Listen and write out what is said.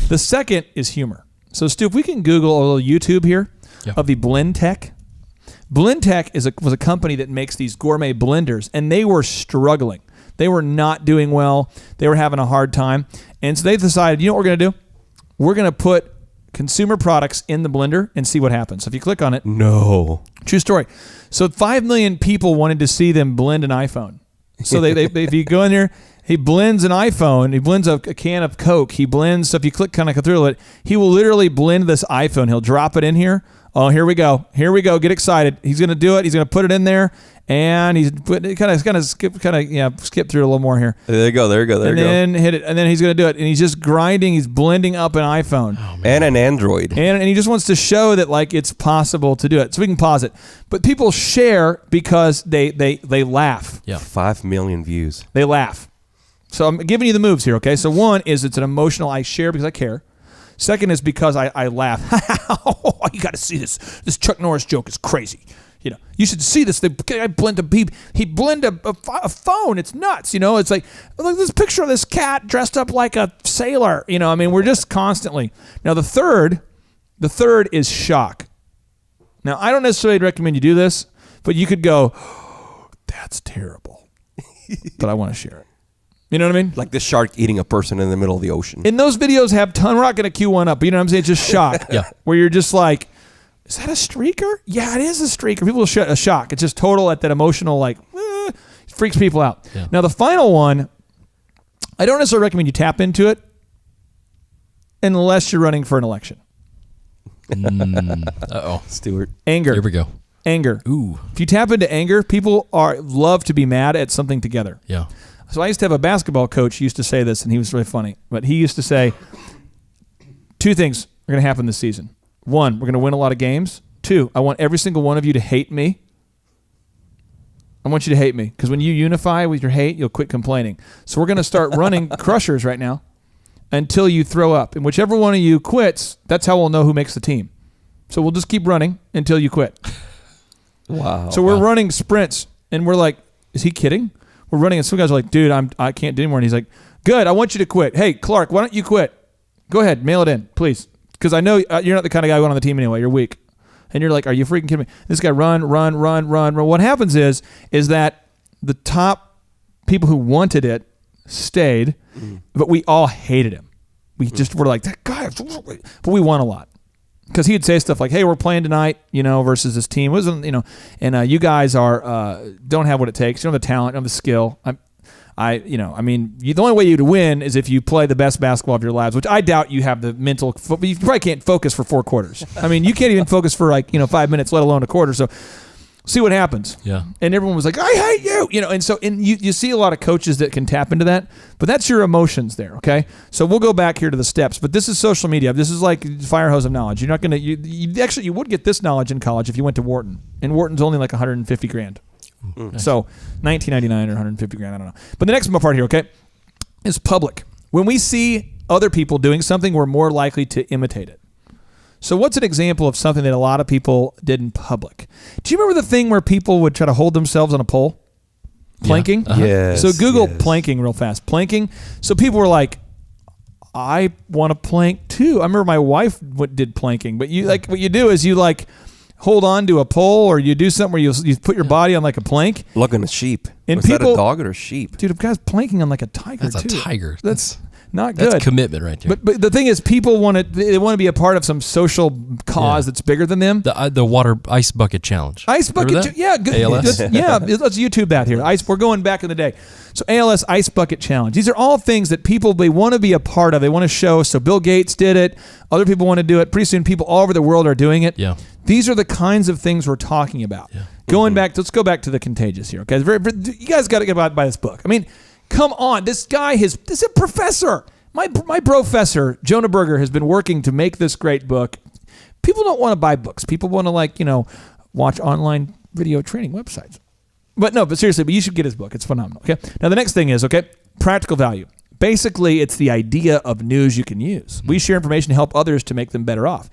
The second is humor. So, Stu, if we can Google a little YouTube here of the Blendtec. Blendtec was a company that makes these gourmet blenders, and they were struggling. They were not doing well. They were having a hard time. And so they decided, you know what we're going to do? We're going to put consumer products in the blender and see what happens. So if you click on it. No. True story. So 5 million people wanted to see them blend an iPhone. So they if you go in there, he blends an iPhone. He blends a can of Coke. He blends, so if you click kind of through it, he will literally blend this iPhone. He'll drop it in here. Oh, here we go. Here we go. Get excited. He's going to do it. He's going to put it in there. And he's skip through it a little more here. There you go. And then hit it. And then he's going to do it. And he's just grinding. He's blending up an iPhone. Oh, and an Android. And he just wants to show that like it's possible to do it. So we can pause it. But people share because they laugh. Yeah. 5 million views. They laugh. So I'm giving you the moves here, okay? So one is it's an emotional, I share because I care. Second is because I laugh. You got to see this. This Chuck Norris joke is crazy. You know, you should see this. He blended a phone. It's nuts. You know, it's like, look at this picture of this cat dressed up like a sailor. You know, I mean, we're just constantly. Now, the third is shock. Now, I don't necessarily recommend you do this, but you could go, oh, that's terrible. But I want to share it. You know what I mean? Like the shark eating a person in the middle of the ocean. And those videos have we're not going to cue one up, but you know what I'm saying? It's just shock. Yeah. Where you're just like, is that a streaker? Yeah, it is a streaker. People a shock. It's just total at that emotional, like, freaks people out. Yeah. Now, the final one, I don't necessarily recommend you tap into it unless you're running for an election. Uh-oh. Stuart. Anger. Here we go. Anger. Ooh. If you tap into anger, people love to be mad at something together. Yeah. So I used to have a basketball coach who used to say this, and he was really funny. But he used to say, 2 things are going to happen this season. 1, we're going to win a lot of games. 2, I want every single one of you to hate me. I want you to hate me. Because when you unify with your hate, you'll quit complaining. So we're going to start running crushers right now until you throw up. And whichever one of you quits, that's how we'll know who makes the team. So we'll just keep running until you quit. Wow. So we're running sprints, and we're like, is he kidding? We're running, and some guys are like, dude, I can't do anymore. And he's like, good, I want you to quit. Hey, Clark, why don't you quit? Go ahead, mail it in, please. Because I know you're not the kind of guy who went on the team anyway. You're weak. And you're like, are you freaking kidding me? This guy run. What happens is that the top people who wanted it stayed, but we all hated him. We just were like, that guy, but we won a lot. Because he would say stuff like, hey, we're playing tonight, you know, versus this team. It wasn't, you know, and you guys don't have what it takes. You don't have the talent, you don't have the skill. The only way you'd win is if you play the best basketball of your lives, which I doubt you have the mental. You probably can't focus for 4 quarters. I mean, you can't even focus for 5 minutes, let alone a quarter. So see what happens. Yeah. And everyone was like, I hate you. You know, and so you see a lot of coaches that can tap into that, but that's your emotions there, okay? So we'll go back here to the steps, but this is social media. This is like fire hose of knowledge. You're not going to, you would get this knowledge in college if you went to Wharton. And Wharton's only like $150,000. Nice. So $19.99 or $150,000, I don't know. But the next part here, okay, is public. When we see other people doing something, we're more likely to imitate it. So what's an example of something that a lot of people did in public? Do you remember the thing where people would try to hold themselves on a pole? Planking? Yeah. Uh-huh. Yes. So Google planking real fast. Planking. So people were like, I want to plank too. I remember my wife did planking. But what you do is you hold on to a pole, or you do something where you put your body on like a plank. Looking at sheep. And Was that a dog or a sheep? Dude, a guy's planking on like a tiger That's too. a tiger. That's not good. That's commitment right there. But the thing is, people want to be a part of some social cause that's bigger than them. The water ice bucket challenge. Ice bucket, yeah, good. ALS? Let's YouTube that here. We're going back in the day. So ALS ice bucket challenge. These are all things that they want to be a part of. They want to show. So Bill Gates did it. Other people want to do it. Pretty soon, people all over the world are doing it. Yeah. These are the kinds of things we're talking about. Yeah. Let's go back to the contagious here. Okay, you guys got to get by this book. I mean, come on. This guy this is a professor. My professor, Jonah Berger, has been working to make this great book. People don't want to buy books. People want to watch online video training websites. But seriously, you should get his book. It's phenomenal. Okay. Now the next thing is, practical value. Basically, it's the idea of news you can use. We share information to help others to make them better off.